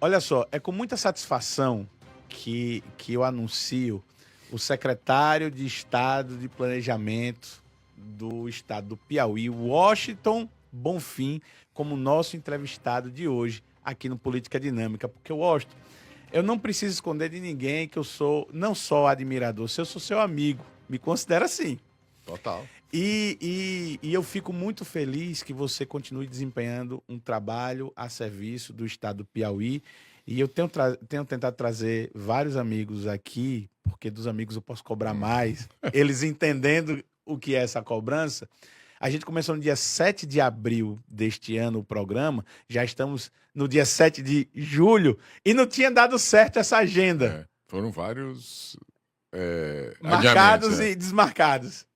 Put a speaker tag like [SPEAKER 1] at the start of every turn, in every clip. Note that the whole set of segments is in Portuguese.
[SPEAKER 1] Olha só, é com muita satisfação que eu anuncio o secretário de Estado de Planejamento do Estado do Piauí, Washington Bonfim, como nosso entrevistado de hoje aqui no Política Dinâmica. Porque, Washington, eu não preciso esconder de ninguém que eu sou não só admirador, eu sou seu amigo. Me considero assim.
[SPEAKER 2] Total.
[SPEAKER 1] E eu fico muito feliz que você continue desempenhando um trabalho a serviço do estado do Piauí. E eu tenho tentado trazer vários amigos aqui, porque dos amigos eu posso cobrar mais, eles entendendo o que é essa cobrança. A gente começou no dia 7 de abril deste ano o programa, já estamos no dia 7 de julho e não tinha dado certo essa agenda.
[SPEAKER 2] Foram vários
[SPEAKER 1] Marcados e desmarcados.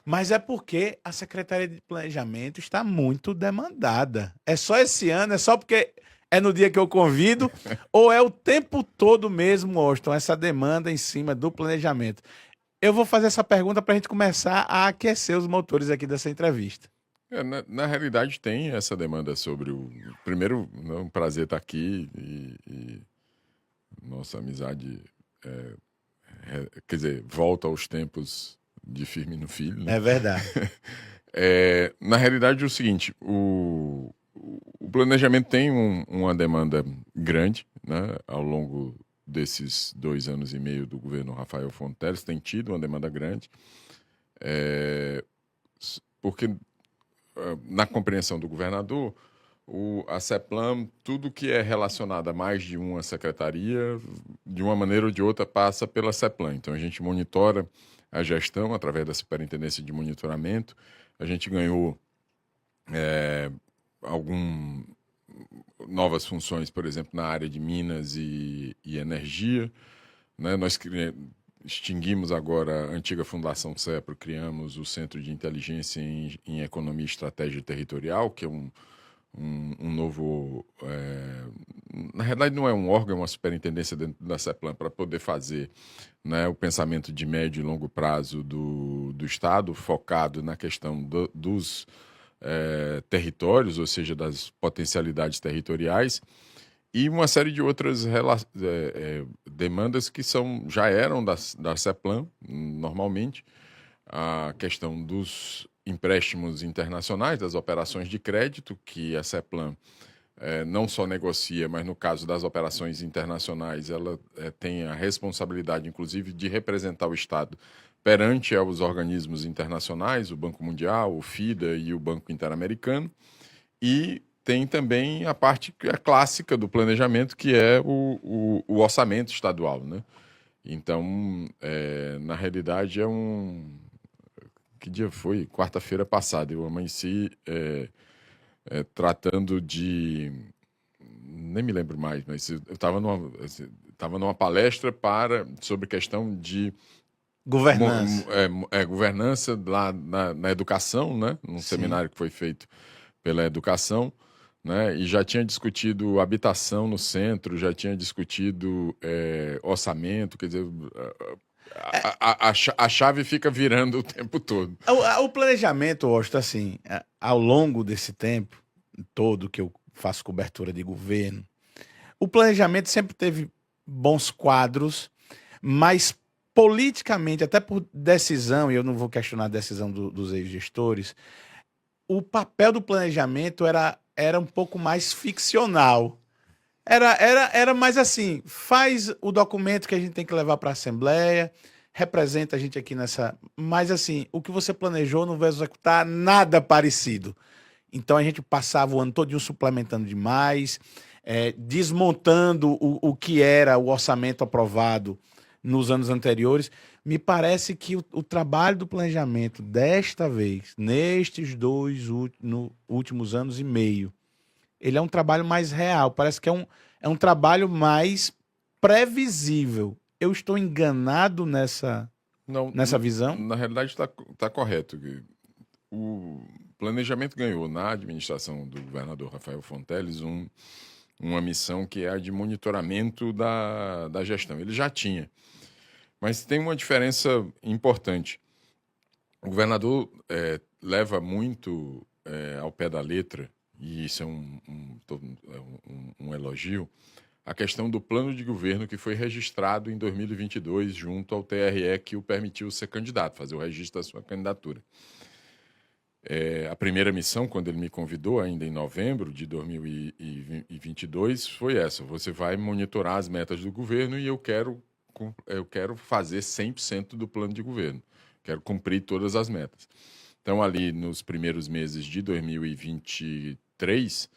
[SPEAKER 1] Mas é porque a Secretaria de Planejamento está muito demandada. É só esse ano, é só porque é no dia que eu convido, ou é o tempo todo mesmo, Austin, essa demanda em cima do planejamento? Eu vou fazer essa pergunta para a gente começar a aquecer os motores aqui dessa entrevista.
[SPEAKER 2] Na realidade, tem essa demanda sobre o... Primeiro, é um prazer estar aqui e nossa amizade, quer dizer, volta aos tempos de Firmino Filho, né?
[SPEAKER 1] É verdade.
[SPEAKER 2] Na realidade, é o seguinte, o planejamento tem uma demanda grande, né, ao longo desses 2 anos e meio do governo Rafael Fonteles, tem tido uma demanda grande, porque na compreensão do governador, a CEPLAN, tudo que é relacionado a mais de uma secretaria, de uma maneira ou de outra, passa pela CEPLAN. Então, a gente monitora a gestão através da Superintendência de Monitoramento. A gente ganhou novas funções, por exemplo, na área de Minas e Energia, né? Nós extinguimos agora a antiga Fundação CEPRO, criamos o Centro de Inteligência em Economia e Estratégia Territorial, que é um novo... na realidade, não é um órgão, é uma superintendência dentro da CEPLAN para poder fazer, né, o pensamento de médio e longo prazo do Estado, focado na questão dos territórios, ou seja, das potencialidades territoriais, e uma série de outras demandas que já eram da CEPLAN, normalmente, a questão dos empréstimos internacionais, das operações de crédito, que a CEPLAN não só negocia, mas no caso das operações internacionais, ela tem a responsabilidade, inclusive, de representar o Estado perante aos organismos internacionais, o Banco Mundial, o FIDA e o Banco Interamericano, e tem também a parte clássica do planejamento, que é o orçamento estadual, né? Então, na realidade, Que dia foi? Quarta-feira passada. Eu amanheci tratando de... Nem me lembro mais, mas eu estava numa palestra sobre questão de
[SPEAKER 1] Governança.
[SPEAKER 2] governança lá na educação, né? Num seminário que foi feito pela educação, né? E já tinha discutido habitação no centro, já tinha discutido orçamento, quer dizer, a chave fica virando o tempo todo.
[SPEAKER 1] O planejamento, Austin, assim, ao longo desse tempo todo que eu faço cobertura de governo, o planejamento sempre teve bons quadros, mas politicamente, até por decisão, e eu não vou questionar a decisão dos ex-gestores, o papel do planejamento era um pouco mais ficcional. Era mais assim, faz o documento que a gente tem que levar para a Assembleia, representa a gente aqui nessa... Mas assim, o que você planejou não vai executar nada parecido. Então a gente passava o ano todo suplementando demais, desmontando o que era o orçamento aprovado nos anos anteriores. Me parece que o trabalho do planejamento desta vez, nestes últimos anos e meio, ele é um trabalho mais real, parece que é um trabalho mais previsível. Eu estou enganado nessa visão?
[SPEAKER 2] Na realidade, está correto. O planejamento ganhou na administração do governador Rafael Fonteles uma missão que é a de monitoramento da gestão. Ele já tinha, mas tem uma diferença importante. O governador leva muito ao pé da letra, e isso é um elogio, a questão do plano de governo que foi registrado em 2022 junto ao TRE, que o permitiu ser candidato, fazer o registro da sua candidatura. A primeira missão, quando ele me convidou, ainda em novembro de 2022, foi essa: você vai monitorar as metas do governo e eu quero fazer 100% do plano de governo, quero cumprir todas as metas. Então, ali nos primeiros meses de 2023,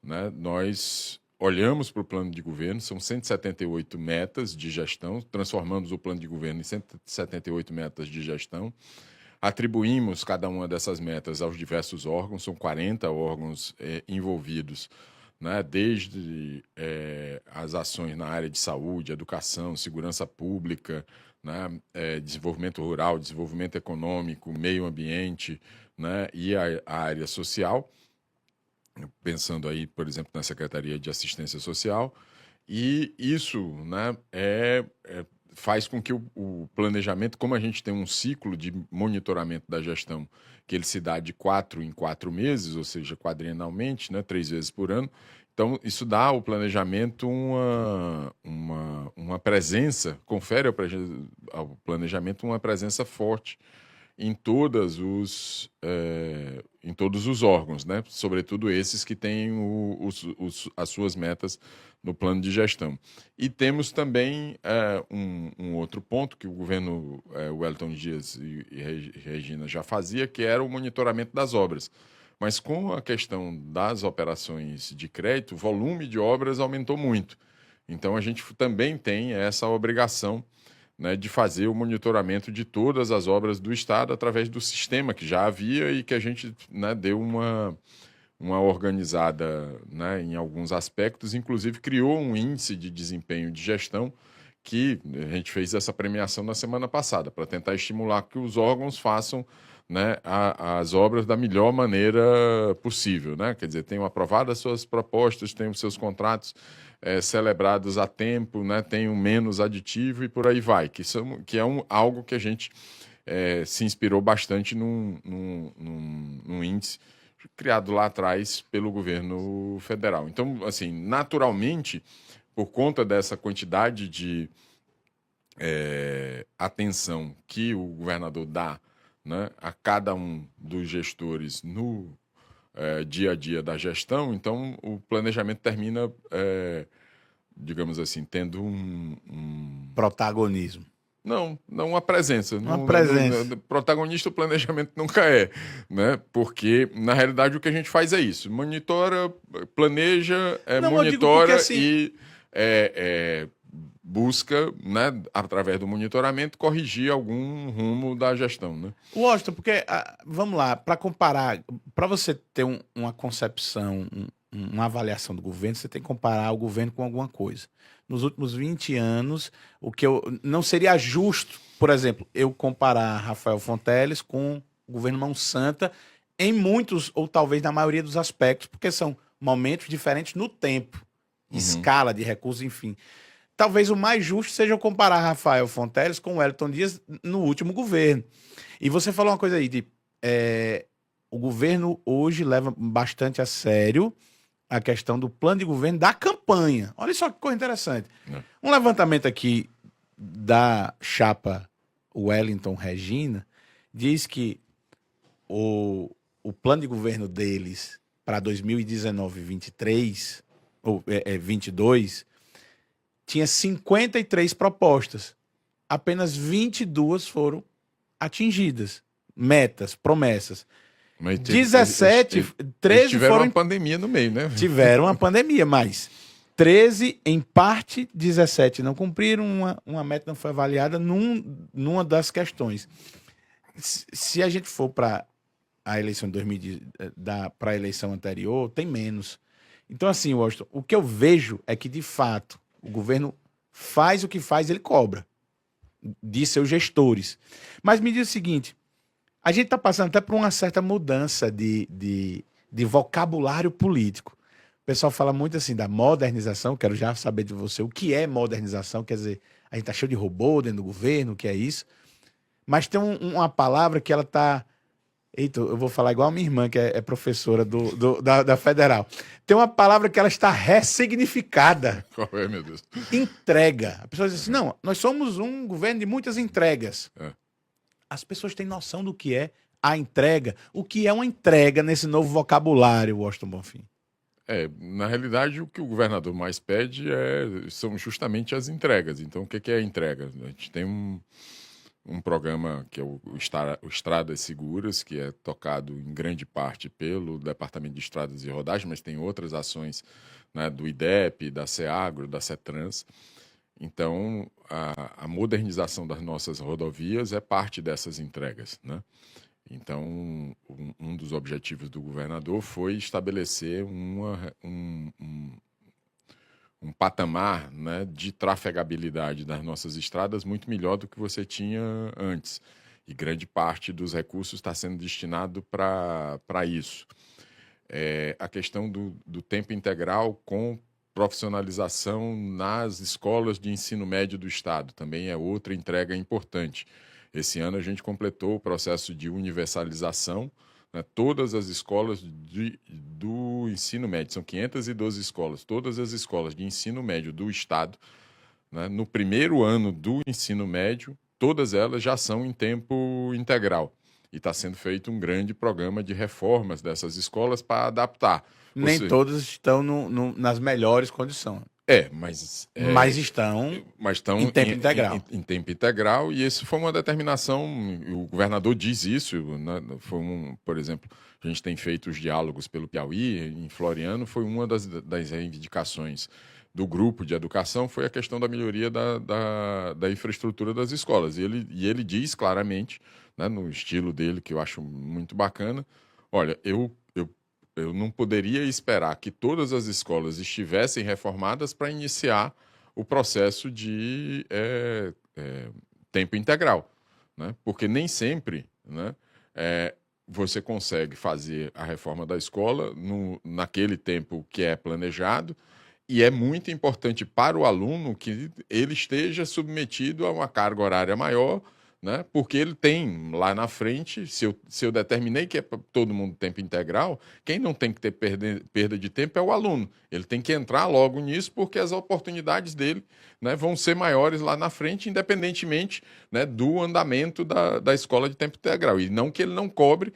[SPEAKER 2] né, nós olhamos para o plano de governo, são 178 metas de gestão, transformamos o plano de governo em 178 metas de gestão, atribuímos cada uma dessas metas aos diversos órgãos, são 40 órgãos envolvidos, né, desde as ações na área de saúde, educação, segurança pública, né, desenvolvimento rural, desenvolvimento econômico, meio ambiente, né, e a área social, pensando aí, por exemplo, na Secretaria de Assistência Social, e isso, né, faz com que o planejamento, como a gente tem um ciclo de monitoramento da gestão, que ele se dá de 4 em 4 meses, ou seja, quadrienalmente, né, 3 vezes por ano, então isso dá ao planejamento uma presença, confere ao planejamento uma presença forte em todos os órgãos, né? Sobretudo esses que têm as suas metas no plano de gestão. E temos também um outro ponto que o governo Wellington Dias e Regina já fazia, que era o monitoramento das obras. Mas com a questão das operações de crédito, o volume de obras aumentou muito. Então a gente também tem essa obrigação, né, de fazer o monitoramento de todas as obras do Estado através do sistema que já havia e que a gente, né, deu uma organizada, né, em alguns aspectos, inclusive criou um índice de desempenho de gestão que a gente fez essa premiação na semana passada para tentar estimular que os órgãos façam, né, as obras da melhor maneira possível, né? Quer dizer, tenham aprovado as suas propostas, tenham seus contratos celebrados a tempo, né, tenham menos aditivo e por aí vai, que é algo que a gente se inspirou bastante num índice criado lá atrás pelo governo federal. Então, assim, naturalmente, por conta dessa quantidade de atenção que o governador dá, né, a cada um dos gestores no dia a dia da gestão, então o planejamento termina, digamos assim, tendo
[SPEAKER 1] Protagonismo.
[SPEAKER 2] Não uma presença.
[SPEAKER 1] Uma presença.
[SPEAKER 2] Protagonista o planejamento nunca é, né? Porque, na realidade, o que a gente faz é isso. Monitora, planeja, monitora
[SPEAKER 1] assim...
[SPEAKER 2] e busca, né, através do monitoramento, corrigir algum rumo da gestão, né?
[SPEAKER 1] Lógico, porque, vamos lá, para comparar, para você ter uma concepção, uma avaliação do governo, você tem que comparar o governo com alguma coisa. Nos últimos 20 anos, não seria justo, por exemplo, eu comparar Rafael Fonteles com o governo Mão Santa em muitos, ou talvez na maioria dos aspectos, porque são momentos diferentes no tempo, escala de recursos, enfim. Talvez o mais justo seja eu comparar Rafael Fonteles com o Wellington Dias no último governo. E você falou uma coisa aí, o governo hoje leva bastante a sério a questão do plano de governo da campanha. Olha só que coisa interessante. Um levantamento aqui da chapa Wellington Regina diz que o plano de governo deles para 2019 e 23, ou 22, tinha 53 propostas. Apenas 22 foram atingidas. Metas, promessas.
[SPEAKER 2] Mas
[SPEAKER 1] 13
[SPEAKER 2] tiveram
[SPEAKER 1] foram...
[SPEAKER 2] uma pandemia no meio, né?
[SPEAKER 1] Tiveram uma pandemia, mas 13, em parte, 17 não cumpriram, uma meta não foi avaliada numa das questões. Se a gente for para a eleição de 2010, para a eleição anterior, tem menos. Então, assim, Washington, o que eu vejo é que, de fato, o governo faz o que faz, ele cobra de seus gestores. Mas me diz o seguinte, a gente está passando até por uma certa mudança de vocabulário político. O pessoal fala muito assim da modernização, quero já saber de você o que é modernização, quer dizer, a gente está cheio de robô dentro do governo, o que é isso? Mas tem uma palavra que ela está Eita, eu vou falar igual a minha irmã, que é professora da Federal. Tem uma palavra que ela está ressignificada.
[SPEAKER 2] Qual é, meu Deus?
[SPEAKER 1] Entrega. A pessoa diz assim, não, nós somos um governo de muitas entregas.
[SPEAKER 2] É.
[SPEAKER 1] As pessoas têm noção do que é a entrega. O que é uma entrega nesse novo vocabulário, Washington Bonfim?
[SPEAKER 2] Na realidade, o que o governador mais pede são justamente as entregas. Então, o que é a entrega? A gente tem um programa que é o Estradas Seguras, que é tocado em grande parte pelo Departamento de Estradas e Rodagem, mas tem outras ações, né, do IDEP, da SEAGRO, da CETRANS. Então, a modernização das nossas rodovias é parte dessas entregas, né? Então, um dos objetivos do governador foi estabelecer um patamar, né, de trafegabilidade das nossas estradas muito melhor do que você tinha antes. E grande parte dos recursos está sendo destinado para isso. A questão do tempo integral com profissionalização nas escolas de ensino médio do Estado também é outra entrega importante. Esse ano a gente completou o processo de universalização, né? Todas as escolas do ensino médio, são 512 escolas, todas as escolas de ensino médio do Estado, né? No primeiro ano do ensino médio, todas elas já são em tempo integral. E está sendo feito um grande programa de reformas dessas escolas para adaptar.
[SPEAKER 1] Nem todas estão nas melhores condições. Mas estão em tempo integral.
[SPEAKER 2] Em tempo integral, e isso foi uma determinação, o governador diz isso, né? Por exemplo, a gente tem feito os diálogos pelo Piauí, em Floriano, foi uma das reivindicações do grupo de educação, foi a questão da melhoria da infraestrutura das escolas. E ele diz claramente, né, no estilo dele, que eu acho muito bacana, olha, eu não poderia esperar que todas as escolas estivessem reformadas para iniciar o processo de tempo integral, né? Porque nem sempre, né, você consegue fazer a reforma da escola naquele tempo que é planejado, e é muito importante para o aluno que ele esteja submetido a uma carga horária maior, né? Porque ele tem lá na frente, se eu determinei que é para todo mundo tempo integral, quem não tem que ter perda de tempo é o aluno. Ele tem que entrar logo nisso, porque as oportunidades dele, né, vão ser maiores lá na frente, independentemente, né, do andamento da escola de tempo integral. E não que ele não cobre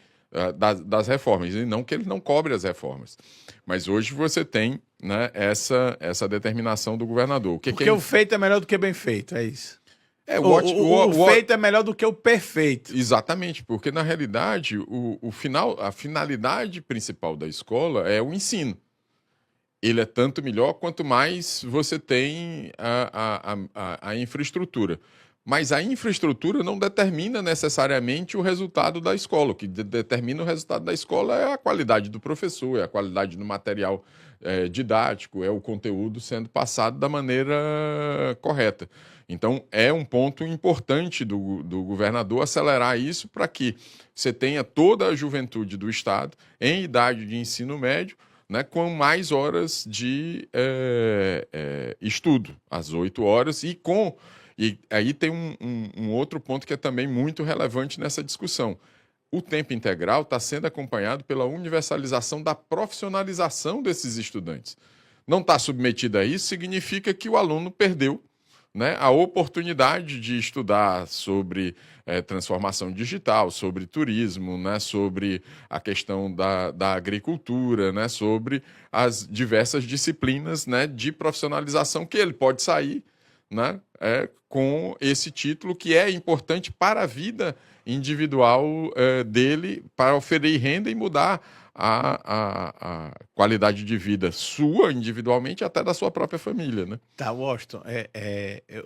[SPEAKER 2] das reformas, e não que ele não cobre as reformas. Mas hoje você tem, né, essa determinação do governador.
[SPEAKER 1] Porque o feito é melhor do que bem feito, é isso.
[SPEAKER 2] O
[SPEAKER 1] feito é melhor do que o perfeito.
[SPEAKER 2] Exatamente, porque na realidade a finalidade principal da escola é o ensino. Ele é tanto melhor quanto mais você tem a infraestrutura. Mas a infraestrutura não determina necessariamente o resultado da escola. O que determina o resultado da escola é a qualidade do professor, é a qualidade do material didático, é o conteúdo sendo passado da maneira correta. Então, é um ponto importante do governador acelerar isso para que você tenha toda a juventude do Estado em idade de ensino médio, né, com mais horas de estudo, às 8 horas, e aí tem um outro ponto que é também muito relevante nessa discussão. O tempo integral está sendo acompanhado pela universalização da profissionalização desses estudantes. Não está submetido a isso significa que o aluno perdeu, né, a oportunidade de estudar sobre transformação digital, sobre turismo, né, sobre a questão da agricultura, né, sobre as diversas disciplinas, né, de profissionalização que ele pode sair, né, com esse título que é importante para a vida individual dele, para oferir renda e mudar a qualidade de vida sua, individualmente, até da sua própria família, né?
[SPEAKER 1] Tá, Washington,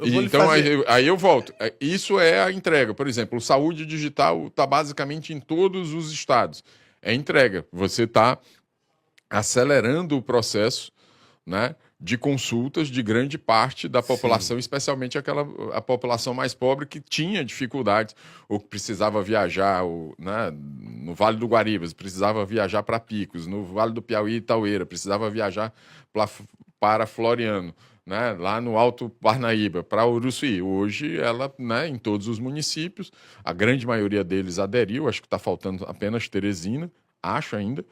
[SPEAKER 2] Então, aí eu volto. Isso é a entrega. Por exemplo, o saúde digital está basicamente em todos os estados. É entrega. Você está acelerando o processo, né, de consultas de grande parte da população, sim, especialmente a população mais pobre que tinha dificuldades, ou que precisava viajar, né, no Vale do Guaribas, precisava viajar para Picos, no Vale do Piauí e Itaueira, precisava viajar para Floriano, né, lá no Alto Parnaíba, para Uruçuí. Hoje, ela, né, em todos os municípios, a grande maioria deles aderiu, acho que está faltando apenas Teresina, acho ainda.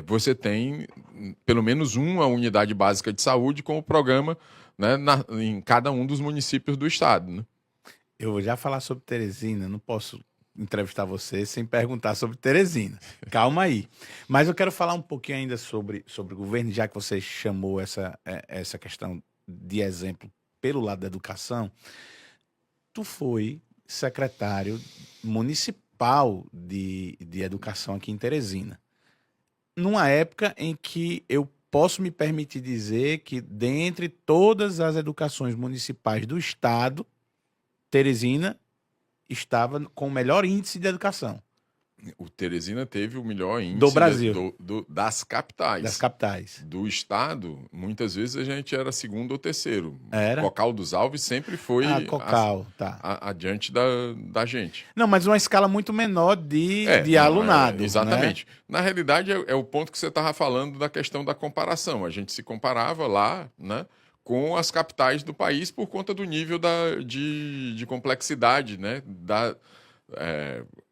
[SPEAKER 2] Você tem pelo menos uma unidade básica de saúde com o programa, né, em cada um dos municípios do estado. Né?
[SPEAKER 1] Eu vou já falar sobre Teresina, não posso entrevistar você sem perguntar sobre Teresina. Calma aí. Mas eu quero falar um pouquinho ainda sobre o governo, já que você chamou essa questão de exemplo pelo lado da educação. Tu foi secretário municipal de educação aqui em Teresina. Numa época em que eu posso me permitir dizer que, dentre todas as educações municipais do estado, Teresina estava com o melhor índice de educação
[SPEAKER 2] O Teresina teve o melhor índice
[SPEAKER 1] do Brasil,
[SPEAKER 2] das capitais.
[SPEAKER 1] das capitais.
[SPEAKER 2] Do estado, muitas vezes a gente era segundo ou terceiro.
[SPEAKER 1] Era?
[SPEAKER 2] Cocal dos Alves sempre foi
[SPEAKER 1] Cocal, tá.
[SPEAKER 2] adiante da gente.
[SPEAKER 1] Não, mas uma escala muito menor de alunado.
[SPEAKER 2] Exatamente.
[SPEAKER 1] Né?
[SPEAKER 2] Na realidade, é o ponto que você estava falando da questão da comparação. A gente se comparava lá, né, com as capitais do país por conta do nível de complexidade, né,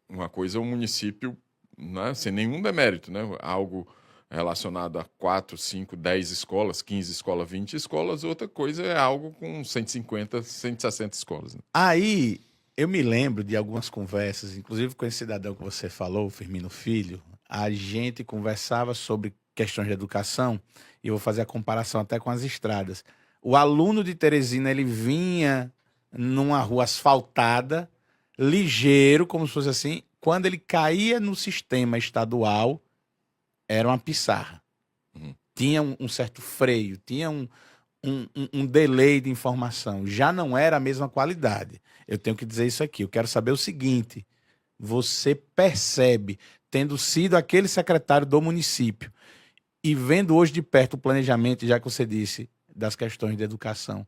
[SPEAKER 2] uma coisa é um município, né, sem nenhum demérito, né, algo relacionado a 4, 5, 10 escolas, 15 escolas, 20 escolas, outra coisa é algo com 150, 160 escolas. Né?
[SPEAKER 1] Aí eu me lembro de algumas conversas, inclusive com esse cidadão que você falou, Firmino Filho, a gente conversava sobre questões de educação e eu vou fazer a comparação até com as estradas. O aluno de Teresina, ele vinha numa rua asfaltada, ligeiro, como se fosse assim. Quando ele caía no sistema estadual, era uma pissarra. Tinha um certo freio, tinha um delay de informação. Já não era a mesma qualidade. Eu tenho que dizer isso aqui. Eu quero saber o seguinte: você percebe, tendo sido aquele secretário do município e vendo hoje de perto o planejamento, já que você disse, das questões de educação,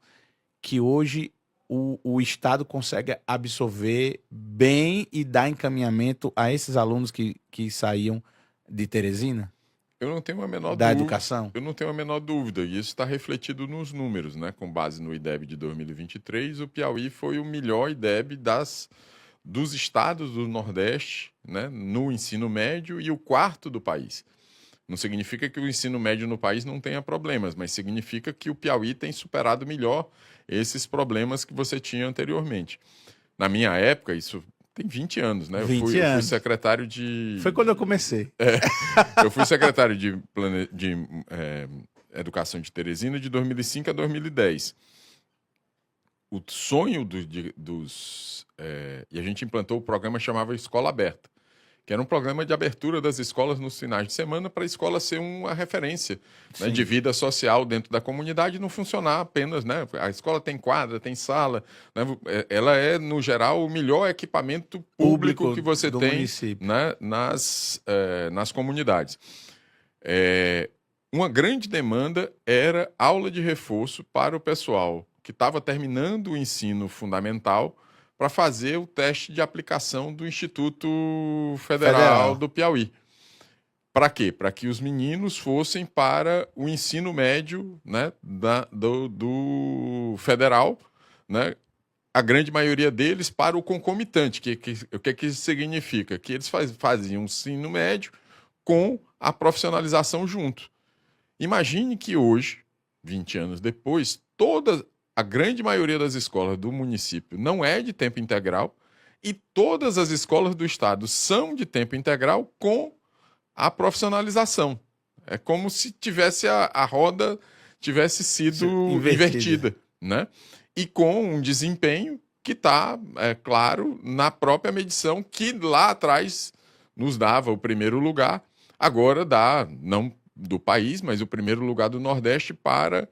[SPEAKER 1] que hoje o Estado consegue absorver bem e dar encaminhamento a esses alunos que saíam de Teresina?
[SPEAKER 2] Eu não tenho a menor
[SPEAKER 1] da
[SPEAKER 2] dúvida.
[SPEAKER 1] Educação?
[SPEAKER 2] Eu não tenho a menor dúvida. E isso está refletido nos números, né? Com base no IDEB de 2023, o Piauí foi o melhor IDEB dos estados do Nordeste, né? No ensino médio e o quarto do país. Não significa que o ensino médio no país não tenha problemas, mas significa que o Piauí tem superado melhor esses problemas que você tinha anteriormente. Na minha época, isso tem 20 anos, né? Eu fui secretário de...
[SPEAKER 1] Foi quando eu comecei.
[SPEAKER 2] Eu fui secretário de Educação de Teresina de 2005 a 2010. O sonho e a gente implantou o programa que chamava Escola Aberta, que era um programa de abertura das escolas nos finais de semana para a escola ser uma referência, né, de vida social dentro da comunidade e não funcionar apenas, né? A escola tem quadra, tem sala, né? Ela é, no geral, o melhor equipamento público que você tem, né, nas comunidades. Uma grande demanda era aula de reforço para o pessoal que estava terminando o ensino fundamental para fazer o teste de aplicação do Instituto Federal do Piauí. Para quê? Para que os meninos fossem para o ensino médio, né, do federal, né, a grande maioria deles para o concomitante. O que isso significa? Que eles faziam o ensino médio com a profissionalização junto. Imagine que hoje, 20 anos depois, a grande maioria das escolas do município não é de tempo integral e todas as escolas do estado são de tempo integral com a profissionalização. É como se tivesse a roda tivesse sido invertida, né? E com um desempenho que está, claro, na própria medição que lá atrás nos dava o primeiro lugar, agora dá, não do país, mas o primeiro lugar do Nordeste para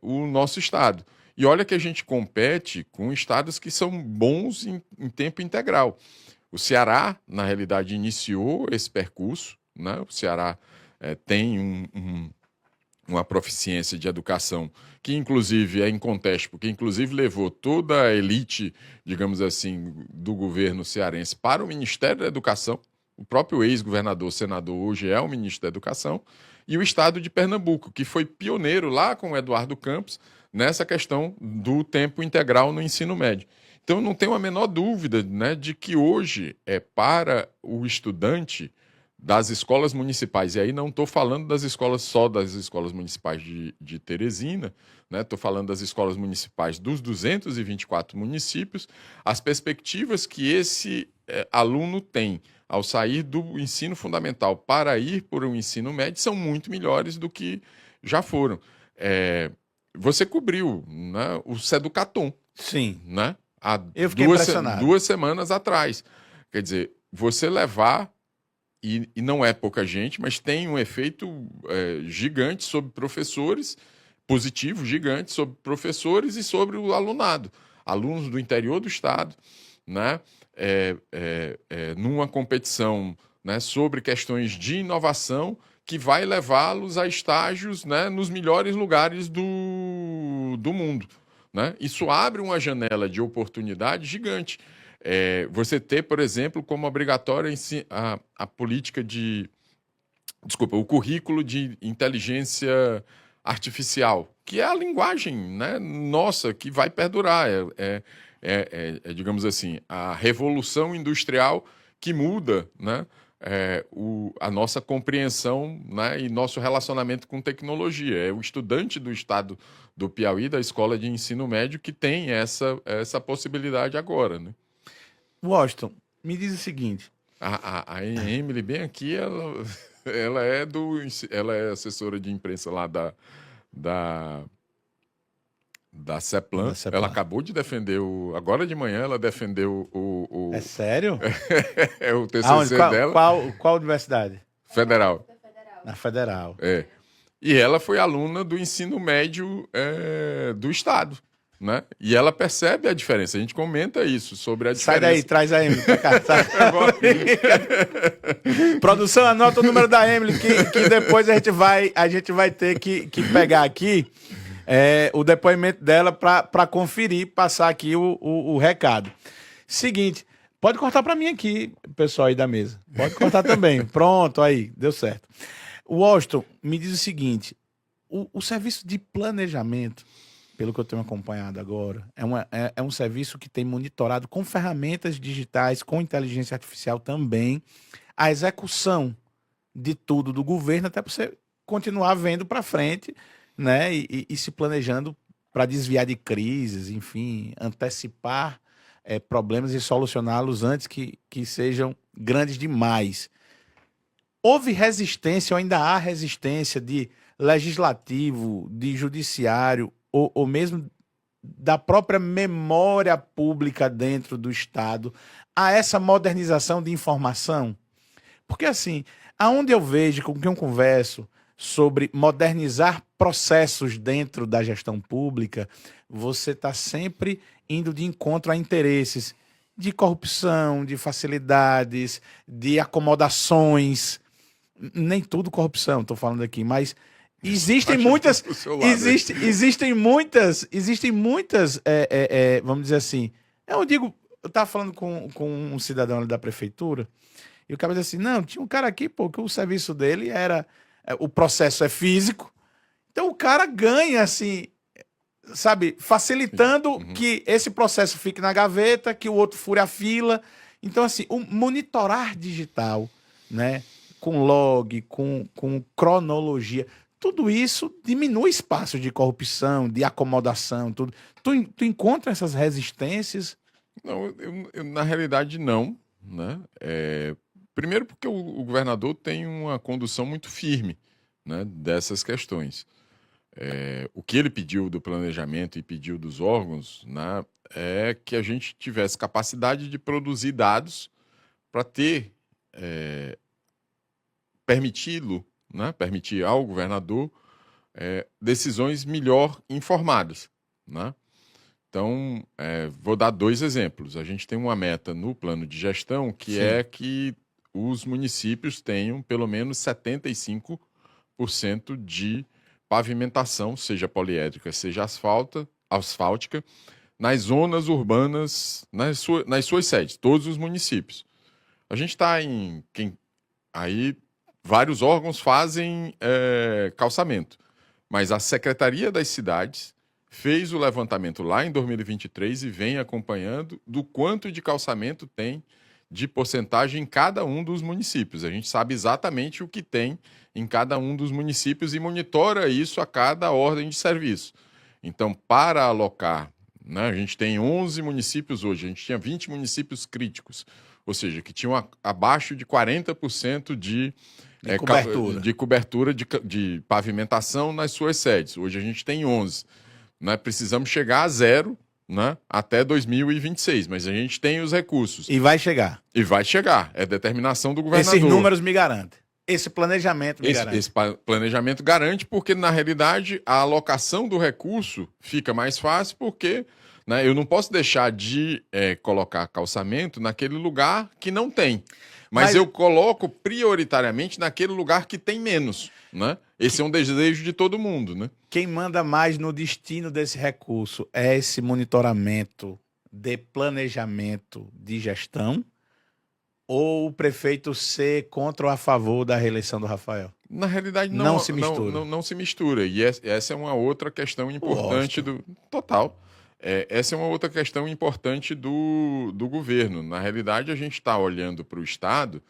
[SPEAKER 2] o nosso estado. E olha que a gente compete com estados que são bons em tempo integral. O Ceará, na realidade, iniciou esse percurso, né? O Ceará tem uma proficiência de educação que, inclusive, é inconteste, porque, inclusive, levou toda a elite, digamos assim, do governo cearense para o Ministério da Educação. O próprio ex-governador, senador, hoje é o ministro da Educação. e o estado de Pernambuco, que foi pioneiro lá com o Eduardo Campos nessa questão do tempo integral no ensino médio. Então, não tenho a menor dúvida, né, de que hoje é para o estudante das escolas municipais, e aí não estou falando só das escolas municipais de Teresina, né, estou falando das escolas municipais dos 224 municípios, as perspectivas que esse aluno tem ao sair do ensino fundamental para ir para o ensino médio são muito melhores do que já foram. Você cobriu, né, o Seducatom.
[SPEAKER 1] Sim.
[SPEAKER 2] Né? Há
[SPEAKER 1] Eu fiquei impressionado.
[SPEAKER 2] 2 semanas atrás. Quer dizer, você levar, e não é pouca gente, mas tem um efeito gigante sobre professores, positivo, gigante sobre professores e sobre o alunado. Alunos do interior do estado, né? Numa competição, né, sobre questões de inovação que vai levá-los a estágios, né, nos melhores lugares do mundo. Né? Isso abre uma janela de oportunidade gigante. Você ter, por exemplo, como obrigatória a política o currículo de inteligência artificial, que é a linguagem, né, nossa, que vai perdurar. Digamos assim, a revolução industrial que muda, né, a nossa compreensão, né, e nosso relacionamento com tecnologia. É o estudante do estado do Piauí, da escola de ensino médio, que tem essa possibilidade agora. Né?
[SPEAKER 1] Washington, me diz o seguinte.
[SPEAKER 2] A Emily, bem aqui, ela é assessora de imprensa lá da CEPLAN. Ela acabou de defender agora de manhã ela defendeu o
[SPEAKER 1] É sério?
[SPEAKER 2] o TCC dela.
[SPEAKER 1] Qual universidade?
[SPEAKER 2] Federal.
[SPEAKER 1] Na Federal.
[SPEAKER 2] E ela foi aluna do ensino médio do estado, né? E ela percebe a diferença. A gente comenta isso sobre a diferença.
[SPEAKER 1] Sai daí, traz a Emily pra cá. Produção, anota o número da Emily que depois a gente vai ter que pegar aqui o depoimento dela para conferir, passar aqui o recado. Seguinte, pode cortar para mim aqui, pessoal aí da mesa. Pode cortar também. Pronto, aí, deu certo. Washington, me diz o seguinte, o serviço de planejamento, pelo que eu tenho acompanhado agora, é um serviço que tem monitorado com ferramentas digitais, com inteligência artificial também, a execução de tudo do governo, até para você continuar vendo para frente, né, e se planejando para desviar de crises, enfim, antecipar problemas e solucioná-los antes que sejam grandes demais. Houve resistência, ou ainda há resistência de legislativo, de judiciário, ou mesmo da própria memória pública dentro do Estado a essa modernização de informação? Porque, assim, aonde eu vejo, com quem eu converso sobre modernizar processos dentro da gestão pública, você está sempre indo de encontro a interesses de corrupção, de facilidades, de acomodações. Nem tudo corrupção, estou falando aqui, mas existem muitas, existem muitas, vamos dizer assim, eu estava falando com um cidadão ali da prefeitura, e o cara disse assim, não, tinha um cara aqui, pô, que o serviço dele era, o processo é físico, então o cara ganha, assim, sabe, facilitando que esse processo fique na gaveta, que o outro fure a fila. Então, assim, o monitorar digital, né, com log, com cronologia, tudo isso diminui espaço de corrupção, de acomodação, tudo. Tu encontra essas resistências?
[SPEAKER 2] Não, eu na realidade não, né? Primeiro porque o governador tem uma condução muito firme, né, dessas questões. O que ele pediu do planejamento e pediu dos órgãos, né, é que a gente tivesse capacidade de produzir dados para permitir ao governador decisões melhor informadas, né? Então, vou dar 2 exemplos. A gente tem uma meta no plano de gestão que é que os municípios tenham pelo menos 75% de pavimentação, seja poliédrica, seja asfáltica, nas zonas urbanas, nas suas sedes, todos os municípios. A gente está aí vários órgãos fazem calçamento, mas a Secretaria das Cidades fez o levantamento lá em 2023 e vem acompanhando do quanto de calçamento tem de porcentagem em cada um dos municípios. A gente sabe exatamente o que tem em cada um dos municípios e monitora isso a cada ordem de serviço. Então, para alocar, né, a gente tem 11 municípios hoje, a gente tinha 20 municípios críticos, ou seja, que tinham abaixo de 40% de cobertura de pavimentação nas suas sedes. Hoje a gente tem 11. Né? Precisamos chegar a zero, né, até 2026, mas a gente tem os recursos.
[SPEAKER 1] E vai chegar.
[SPEAKER 2] E vai chegar. É determinação do governador.
[SPEAKER 1] Esses números me garantem. Esse planejamento me garante.
[SPEAKER 2] Esse planejamento garante porque, na realidade, a alocação do recurso fica mais fácil porque, né, eu não posso deixar de colocar calçamento naquele lugar que não tem. Mas eu coloco prioritariamente naquele lugar que tem menos. Né? Esse é um desejo de todo mundo. Né?
[SPEAKER 1] Quem manda mais no destino desse recurso é esse monitoramento de planejamento de gestão ou o prefeito ser contra ou a favor da reeleição do Rafael?
[SPEAKER 2] Na realidade,
[SPEAKER 1] não se mistura.
[SPEAKER 2] Não se mistura. E essa é uma outra questão importante Total. Essa é uma outra questão importante do governo. Na realidade, a gente está olhando para o Estado.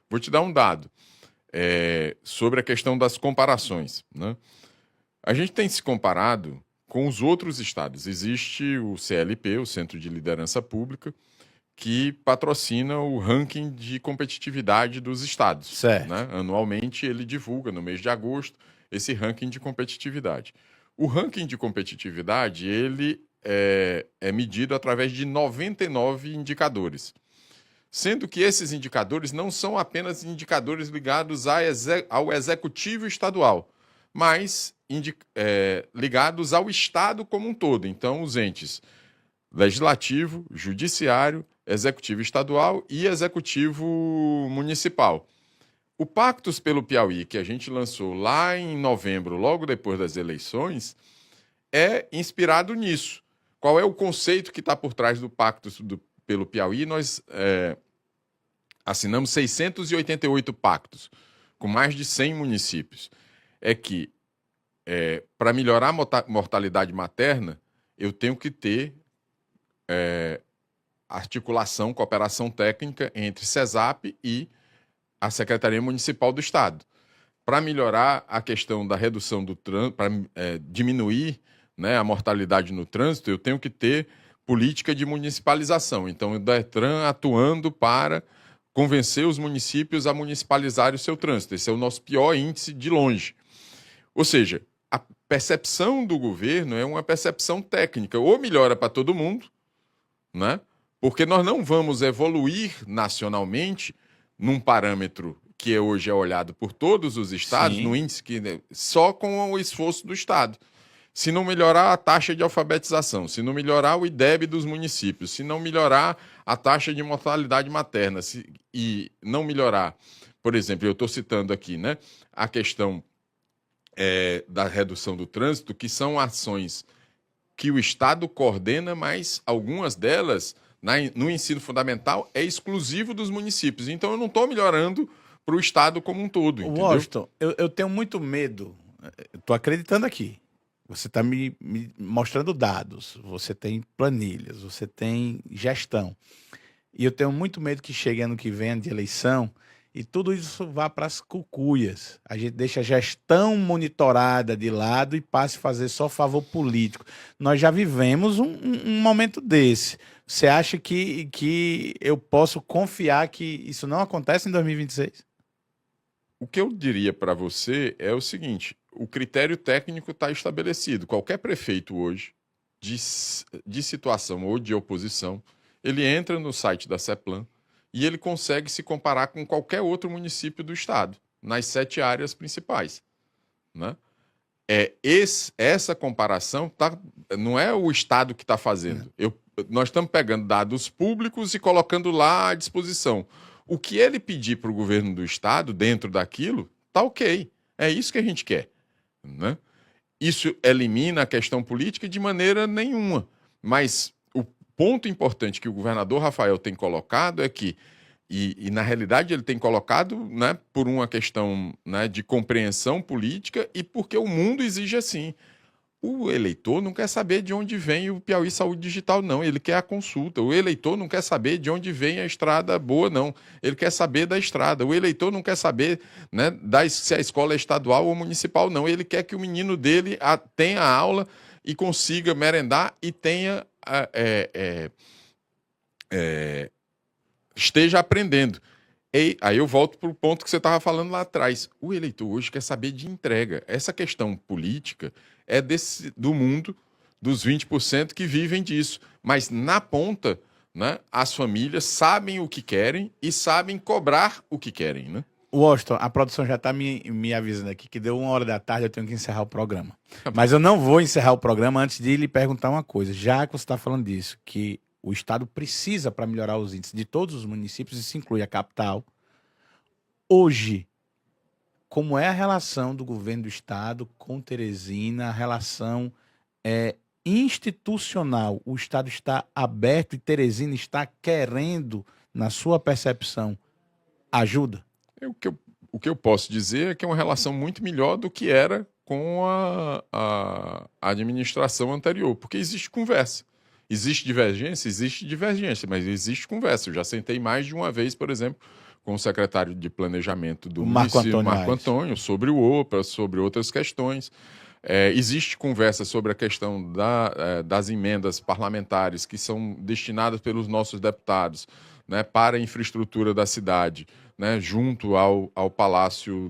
[SPEAKER 2] Vou te dar um dado sobre a questão das comparações. Né? A gente tem se comparado com os outros estados. Existe o CLP, o Centro de Liderança Pública, que patrocina o ranking de competitividade dos estados.
[SPEAKER 1] Certo.
[SPEAKER 2] Né? Anualmente, ele divulga, no mês de agosto, esse ranking de competitividade. O ranking de competitividade, ele é medido através de 99 indicadores, sendo que esses indicadores não são apenas indicadores ligados ao executivo estadual, mas ligados ao Estado como um todo. Então, os entes legislativo, judiciário, executivo estadual e executivo municipal. O Pactos pelo Piauí, que a gente lançou lá em novembro, logo depois das eleições, é inspirado nisso. Qual é o conceito que está por trás do Pactos pelo Piauí? Nós assinamos 688 pactos, com mais de 100 municípios. É que, para melhorar a mortalidade materna, eu tenho que ter articulação, cooperação técnica entre CESAP e a Secretaria Municipal do Estado. Para melhorar a questão da redução do trânsito, para diminuir, né, a mortalidade no trânsito, eu tenho que ter política de municipalização. Então, o DETRAN atuando para convencer os municípios a municipalizarem o seu trânsito. Esse é o nosso pior índice de longe. Ou seja, a percepção do governo é uma percepção técnica. Ou melhora para todo mundo, né? Porque nós não vamos evoluir nacionalmente num parâmetro que hoje é olhado por todos os estados, no índice só com o esforço do Estado. Se não melhorar a taxa de alfabetização, se não melhorar o IDEB dos municípios, se não melhorar a taxa de mortalidade materna e não melhorar, por exemplo, eu estou citando aqui, né, a questão da redução do trânsito, que são ações que o Estado coordena, mas algumas delas, no ensino fundamental, é exclusivo dos municípios. Então, eu não estou melhorando para o Estado como um todo.
[SPEAKER 1] Washington, eu tenho muito medo, estou acreditando aqui, você está me mostrando dados, você tem planilhas, você tem gestão, e eu tenho muito medo que chegue ano que vem de eleição e tudo isso vá para as cucuias. A gente deixa a gestão monitorada de lado e passe a fazer só favor político. Nós já vivemos um momento desse. Você acha que eu posso confiar que isso não acontece em 2026?
[SPEAKER 2] O que eu diria para você é o seguinte: o critério técnico está estabelecido. Qualquer prefeito hoje, de situação ou de oposição, ele entra no site da CEPLAN e ele consegue se comparar com qualquer outro município do estado, nas 7 áreas principais. Né? Essa comparação não é o Estado que está fazendo. Nós estamos pegando dados públicos e colocando lá à disposição. O que ele pedir para o governo do Estado, dentro daquilo, está ok. É isso que a gente quer. Né? Isso elimina a questão política de maneira nenhuma. Mas o ponto importante que o governador Rafael tem colocado é que E, na realidade, ele tem colocado, né, por uma questão, né, de compreensão política e porque o mundo exige assim. O eleitor não quer saber de onde vem o Piauí Saúde Digital, não. Ele quer a consulta. O eleitor não quer saber de onde vem a estrada boa, não. Ele quer saber da estrada. O eleitor não quer saber, né, se a escola é estadual ou municipal, não. Ele quer que o menino dele tenha aula e consiga merendar e tenha... esteja aprendendo. E aí eu volto para o ponto que você estava falando lá atrás. O eleitor hoje quer saber de entrega. Essa questão política é do mundo dos 20% que vivem disso. Mas na ponta, né, as famílias sabem o que querem e sabem cobrar o que querem, né?
[SPEAKER 1] Washington, a produção já está me avisando aqui que deu 1h da tarde, eu tenho que encerrar o programa. Mas eu não vou encerrar o programa antes de lhe perguntar uma coisa. Já que você está falando disso, que o Estado precisa para melhorar os índices de todos os municípios, isso inclui a capital. Hoje, como é a relação do governo do Estado com Teresina, a relação institucional? O Estado está aberto e Teresina está querendo, na sua percepção, ajuda?
[SPEAKER 2] O que eu posso dizer é que é uma relação muito melhor do que era com a administração anterior, porque existe conversa. Existe divergência, mas existe conversa. Eu já sentei mais de uma vez, por exemplo, com o secretário de Planejamento do município, Marco Antônio, sobre o OPA, sobre outras questões. Existe conversa sobre a questão das emendas parlamentares que são destinadas pelos nossos deputados, né, para a infraestrutura da cidade, né, junto ao Palácio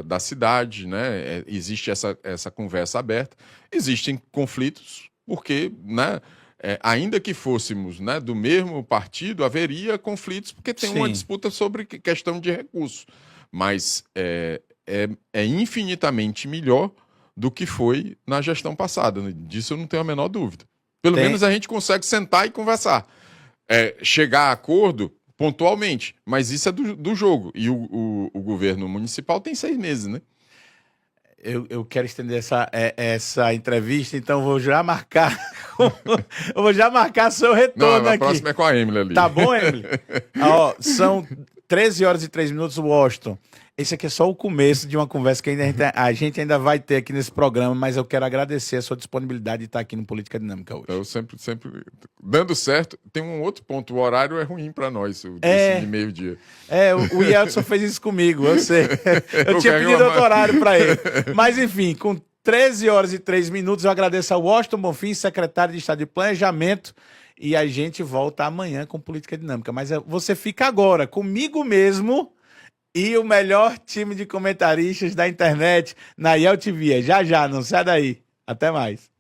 [SPEAKER 2] da cidade. Né, existe essa conversa aberta. Existem conflitos, porque, né, ainda que fôssemos, né, do mesmo partido, haveria conflitos, porque tem uma disputa sobre questão de recursos. Mas é infinitamente melhor do que foi na gestão passada. Né? Disso eu não tenho a menor dúvida. Pelo menos a gente consegue sentar e conversar. Chegar a acordo pontualmente, mas isso é do jogo. E o governo municipal tem 6 meses, né?
[SPEAKER 1] Eu quero estender essa entrevista, então vou já marcar. Eu vou já marcar seu retorno aqui.
[SPEAKER 2] A próxima é com a Emily ali.
[SPEAKER 1] Tá bom, Emily? São 13h03, Washington. Esse aqui é só o começo de uma conversa que a gente ainda vai ter aqui nesse programa, mas eu quero agradecer a sua disponibilidade de estar aqui no Política Dinâmica hoje.
[SPEAKER 2] Eu sempre dando certo. Tem um outro ponto, o horário é ruim para nós, de meio-dia.
[SPEAKER 1] O Yeltsin fez isso comigo, eu sei. Eu tinha pedido outro horário para ele. Mas enfim, com 13h03, eu agradeço ao Washington Bonfim, secretário de Estado de Planejamento, e a gente volta amanhã com Política Dinâmica. Mas você fica agora comigo mesmo e o melhor time de comentaristas da internet na IEL TV. Já, não sai daí. Até mais.